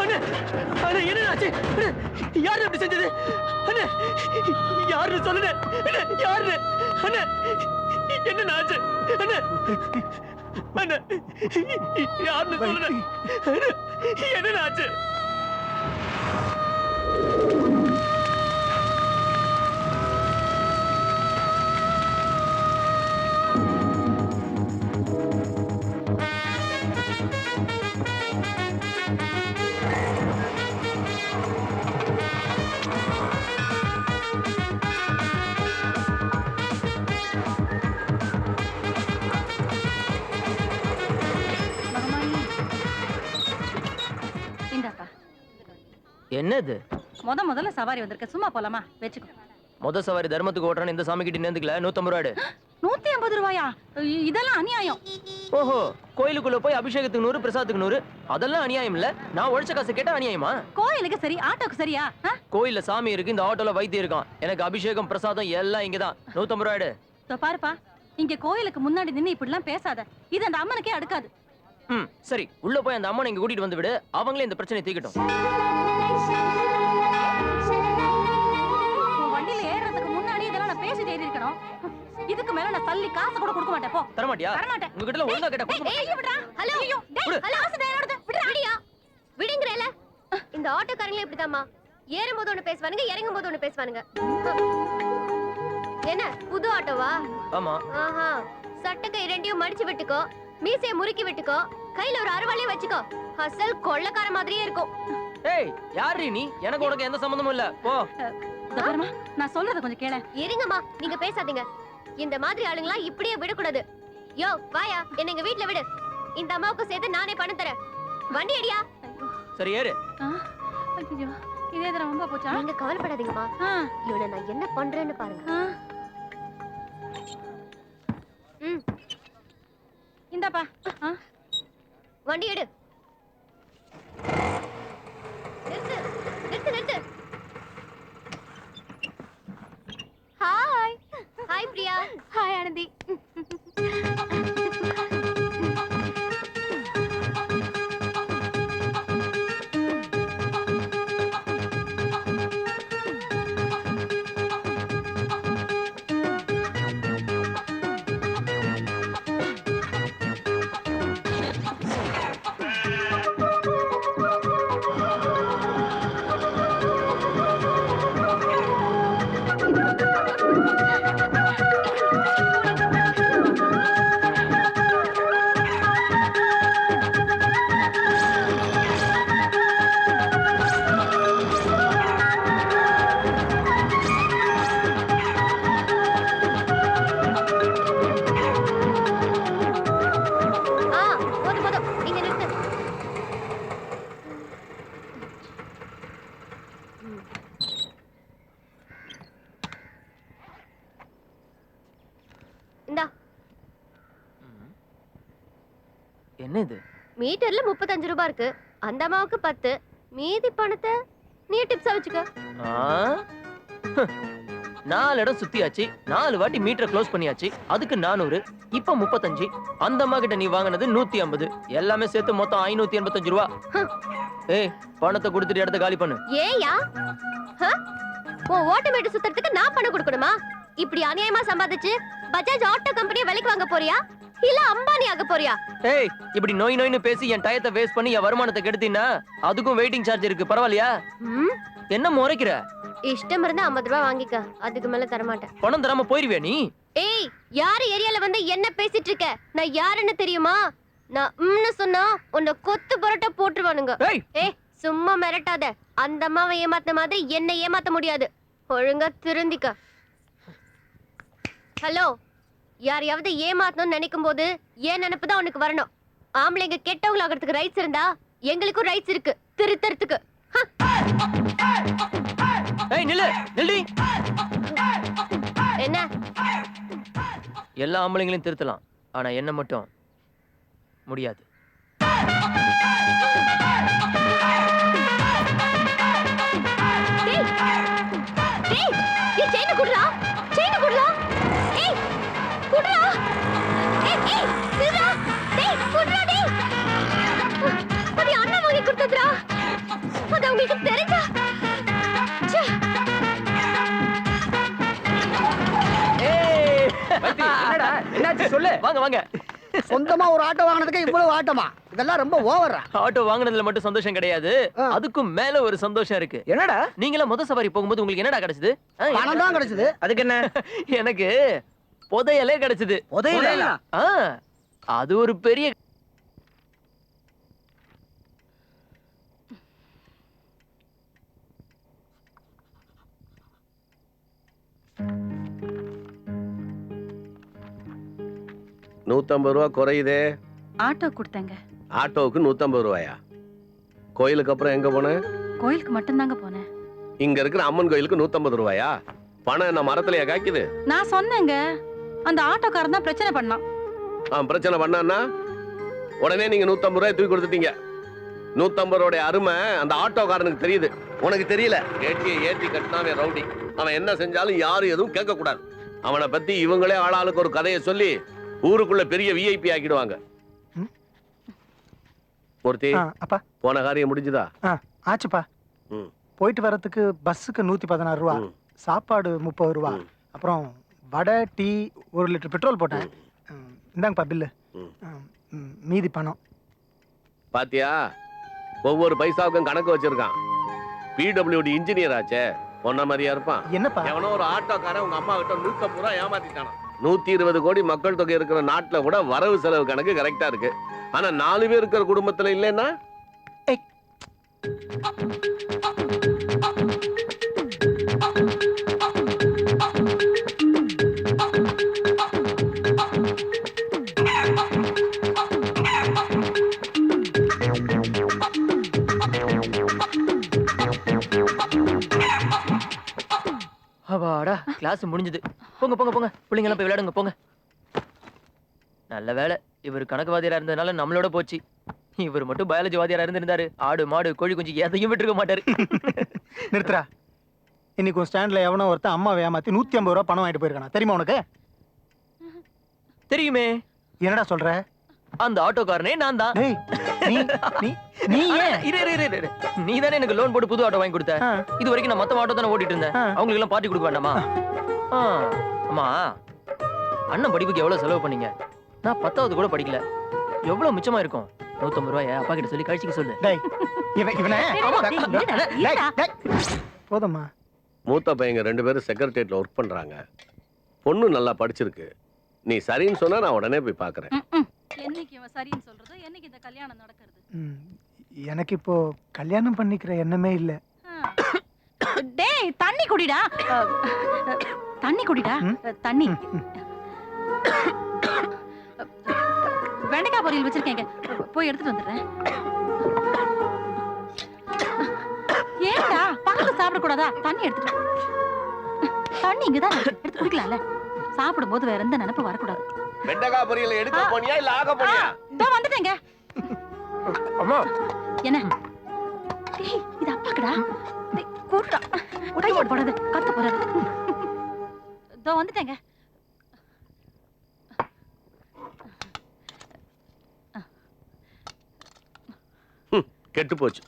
அண்ணே அண்ணே என்ன ஆச்சு? யாரு அப்படி செஞ்சது? அண்ணே யாருன்னு சொல்லுங்க. அண்ணே யாரு? அண்ணே என்ன ஆச்சு? அண்ணே அண்ணே யாருன்னு சொல்லுங்க. என்ன ஆச்சு? என்னது? முதல்ல சவாரி வந்திருக்க, சும்மா போலாமா? வெச்சுக்கோ. முத சவாரி தர்மத்துக்கு ஓட்டுறான்னு இந்த சாமி கிட்ட நேர்ந்துக்கல. 150 ரூபாய். 150 ரூபாயா? இதெல்லாம் அநியாயம். ஓஹோ, கோயிலுக்குள்ள போய் அபிஷேகத்துக்கு 100, பிரசாதத்துக்கு 100, அதெல்லாம் அநியாயம் இல்ல. நான் உழைச்ச காசு கேட்டா அநியாயமா? கோயிலுக்கு சரி, ஆட்டோக்கு சரியா? கோயில்ல சாமி இருக்கு, இந்த ஆட்டோல வைத்தியம் இருக்கான். எனக்கு அபிஷேகம் பிரசாதம் எல்லாம் இங்கதான். 150 ரூபாய். பாருப்பா, இங்க கோயிலுக்கு முன்னாடி நின்னு இப்படிலாம் பேசாத. இது அந்த அம்மனுக்கே அடுக்காது. சரி, உள்ள போய் அந்த அம்மனை இங்க கூட்டிட்டு வந்து விடு. அவங்களே இந்த பிரச்சனை தீக்கட்டும். வண்டியில ஏறதுக்கு முன்னாடி இதெல்லாம் நான் பேசி தேடி இருக்கணும். இதுக்கு மேல நான் தள்ளி காசு கூட கொடுக்க மாட்டேன். போ. தர மாட்டியா? உங்ககிட்ட ஒழுங்கா கேட்டா கொடுக்க மாட்டேன். விடுடா. ஹலோ. டேய், ஹலோ. காசு தேடுறது. விடுடா. விடுங்கறல. இந்த ஆட்டோக்காரங்களே இப்படிதாம்மா. ஏறும்போது ஒன்னு பேசுவானுங்க, இறங்கும்போது ஒன்னு பேசுவானுங்க. என்ன புது ஆட்டோவா? ஆமா. ஆஹா. சட்டக்கை ரெண்டையும் மடிச்சு விட்டுக்கோ. மீசைய முறுக்கி விட்டுக்கோ. கையில ஒரு அருவாளையும் வச்சுக்கோ. அசல் கொள்ளக்கார மாதிரியே இருக்கும். ஏய், யாரு நீ? எனக்கு உனக்கு எந்த சம்பந்தமும் இல்ல. போ. தபரமா, நான் சொல்றத கொஞ்சம் கேளு. இருங்கம்மா, நீங்க பேசாதீங்க. இந்த மாதிரி ஆளுங்களா இப்படியே விடக்கூடாது. யோ, வாயா, என்ன எங்க வீட்ல விடு. இந்த அம்மாவுக்கு சேர்த்து நானே பணம் தரேன். வண்டி அடியா. சரி ஏறு. ஐயோ, இதே தர ரொம்ப போச்சா? நீங்க கவலைப்படாதீங்கம்மா. இவனை நான் என்ன பண்றேன்னு பாருங்க. இந்தாப்பா. வண்டி எடு. நிறுத்து, நிறுத்து, நிறுத்து. Hi. Hi Priya. Hi Anandhi. என்ன இது? மீட்டர்ல 35 ரூபாய் இருக்கு. அந்த அம்மாவுக்கு 10. மீதி பணத்தை நீ டிப்ஸா வச்சுக்க. 4 இடம் சுத்தியாச்சு. 4 வாட்டி மீட்டர் க்ளோஸ் பண்ணியாச்சு. அதுக்கு 400, இப்ப 35. அந்த அம்மா கிட்ட நீ வாங்குனது 150. எல்லாமே சேர்த்து மொத்தம் 585 ரூபாய். ஏய், பணத்தை கொடுத்துட்டு இடத்த காலி பண்ணு. ஏயா? ஓட்டு மீட்டர் சுத்தறதுக்கு நான் பணம் கொடுக்கணுமா? இப்படி அநியாயமா சம்பாதிச்சு பஜாஜ் ஆட்டோ கம்பெனியை விலைக்கு வாங்க போறியா? இல்ல அம்பானி ஆக போறியா? ஏய், இப்படி நோய் நோய்னு பேசி என் டயத்தை வேஸ்ட் பண்ணி என் வருமானத்தை கெடுத்தீனா அதுக்கும் வெயிட்டிங் சார்ஜ் இருக்கு. பரவாயில்லையா? என்ன முறைக்கிற? இஷ்டம் இருந்தா 50 ரூபாய் வாங்கிக்க. அதுக்கு மேல தர மாட்டேன். பணம் தராம போயிருவியா நீ? ஏய், யாரு ஏரியால வந்து என்ன பேசிட்டு இருக்க? நான் யாருன்னு தெரியுமா? நான் சொன்னா உன்னை கொத்து பரோட்டா போட்டுருவானுங்க. ஏய், சும்மா மிரட்டாத. அந்த அம்மாவை ஏமாத்த மாதிரி என்ன ஏமாத்த முடியாது. ஒழுங்கா திருந்திக்க. ஹலோ, யாரையாவது ஏமாத்தணும்னு நினைக்கும் போது ஏன் நினைப்புதான் உனக்கு வரணும். ஆம்பளைங்க கெட்டவங்க ஆகிறதுக்கு ரைட்ஸ் இருந்தா எங்களுக்கும் ரைட்ஸ் இருக்கு திருத்தறதுக்கு. ஏய், நில்லு நில்லு. என்ன? எல்லா ஆம்பளைங்களையும் திருத்தலாம், ஆனா என்ன மட்டும் முடியாது. அண்ணா வாங்கி கொடுத்ததுடா. சொல்லு. வாங்க வாங்க. சொந்தமா ஒரு ஆட்டோ வாங்கினதுக்கு இவ்வளவு ஆட்டமா? இதெல்லாம் ரொம்ப ஓவரா. ஆட்டோ வாங்குனதுல மட்டும் சந்தோஷம் கிடையாது, அதுக்கும் மேல ஒரு சந்தோஷம் இருக்கு. என்னடா? நீங்களா முத சவாரி போகும்போது உங்களுக்கு என்னடா கிடைச்சது? பணம் தான் கிடைச்சது. அதுக்கு என்ன? எனக்கு புதையலே கிடைச்சது. புதையலா? அது ஒரு பெரிய ₹150 குறையுதே. ஆட்டோ கொடுத்தேங்க. ஆட்டோவுக்கு ₹150. கோயிலுக்கு அப்புறம் எங்க போன? கோயிலுக்கு மட்டும்தாங்க போனேன். இங்க இருக்கிற அம்மன் கோயிலுக்கு ₹150. பணம் என்ன மரத்திலேயே காய்க்குது? நான் சொன்னேங்க, அந்த ஆட்டோக்காரன் தான் பிரச்சனை பண்ணான். பிரச்சனை பண்ணான்னா உடனே நீங்க ₹150 தூக்கி கொடுத்துட்டீங்க. ₹150 அருமை அந்த ஆட்டோக்காரனுக்கு தெரியுது, உனக்கு தெரியல. ஏட்டியை ஏற்றி கட்டினாவே ரவுடி. அவன் என்ன செஞ்சாலும் யாரும் எதுவும் கேட்க கூடாது. அவனை பத்தி இவங்களே ஆளாளுக்கு ஒரு கதையை சொல்லி ஊருக்குள்ள பெரிய விஐபி ஆக்கிடுவாங்க. மூர்த்தி, அப்பா போன காரியம் முடிஞ்சுதா? ஆச்சுப்பா. போயிட்டு வரதுக்கு பஸ்ஸுக்கு 116 ரூபா, சாப்பாடு 30 ரூபா, அப்புறம் வடை டீ 1 லிட்டர் பெட்ரோல் போட்டேன். இந்தாங்கப்பா பில்லு. மீதி பணம். பாத்தியா, ஒவ்வொரு பைசாவுக்கும் கணக்கு வச்சிருக்கான். பிடபிள்யூடி இன்ஜினியர் ஆச்சே, பொண்ண மாதிரியா இருப்பான். என்னப்பா? எவனோ ஒரு ஆட்டோக்காரன் உங்க அம்மா கிட்ட ₹150 ஏமாத்திட்டானா. 120 கோடி மக்கள் தொகை இருக்கிற நாட்டுல கூட வரவு செலவு கணக்கு கரெக்டா இருக்கு. ஆனா 4 பேர் இருக்கிற குடும்பத்துல இல்லைன்னா அவாடா, கிளாஸ் முடிஞ்சது. போங்க போங்க போங்க, பிள்ளைங்க எல்லாம் போய் விளையாடுங்க போங்க. நல்ல வேலை, இவர் கணக்குவாதியாரா இருந்ததுனால நம்மளோட போச்சு. இவர் மட்டும் பயாலஜி வாதியாரா இருந்திருந்தாரு, ஆடு மாடு கோழி குஞ்சு எதையும் விட்டுருக்க மாட்டாரு. நிறுத்துறா. இன்னைக்கு உன் ஸ்டாண்ட்ல எவனோ ஒருத்தன் அம்மாவை ஏமாத்தி 150 ரூபா பணம் வாங்கிட்டு போயிருக்கானா, தெரியுமா உனக்கு? தெரியுமே. என்னடா சொல்ற? அந்த ஆட்டோக்காரனே நான் தான். நீ ஏன்? நீ தானே எனக்கு லோன் போட்டு புது ஆட்டோ வாங்கி கொடுத்த. இது வரைக்கும் நான் மொத்த ஆட்டோ தானே ஓட்டிட்டு இருந்தேன். அவங்களுக்கு எல்லாம் பார்ட்டி கொடுக்க வேண்டாமா? அம்மா, அண்ணன் படிப்புக்கு எவ்வளவு செலவு பண்ணீங்க? நான் 10வது கூட படிக்கல. எவ்வளவு மிச்சமா இருக்கும்? 150 ரூபாய அப்பா கிட்ட சொல்லி கழிச்சுக்க சொல்லு. போதுமா? மூத்த பையங்க 2 பேரும் செக்ரட்டரியேட்ல ஒர்க் பண்றாங்க. பொண்ணு நல்லா படிச்சிருக்கு. நீ சரின்னு சொன்னா நான் உடனே போய் பாக்குறேன். என்னைக்கு இவன் சரின்னு சொல்றது, என்னைக்கு இந்த கல்யாணம் நடக்கிறது? எனக்கு இப்போ கல்யாணம் பண்ணிக்கிற எண்ணமே இல்ல. டேய், தண்ணி குடிடா. தண்ணி குடிடா. தண்ணி. வெண்டைக்காய் பொரியல் வச்சிருக்கேங்க, போய் எடுத்துட்டு வந்துடுறேன். ஏண்டா பக்கத்துல சாப்பிட கூடாதா? தண்ணி எடுத்துட்டு. தண்ணி இங்கதான் எடுத்து குடிக்கலாம்ல. சாப்பிடும் போது வேற எந்த நினைப்பு வரக்கூடாது. வெண்டைக்காய் பொரியல் எடுக்க போனியா இல்ல ஆக போனியா? இதோ வந்துட்டேங்க. அம்மா, என்ன? டேய், இது அப்பாக்குடா. டேய், கூடுடா. கையோட போடாத, கத்த போறாரு. இதோ வந்துட்டேங்க. கெட்டு போச்சு.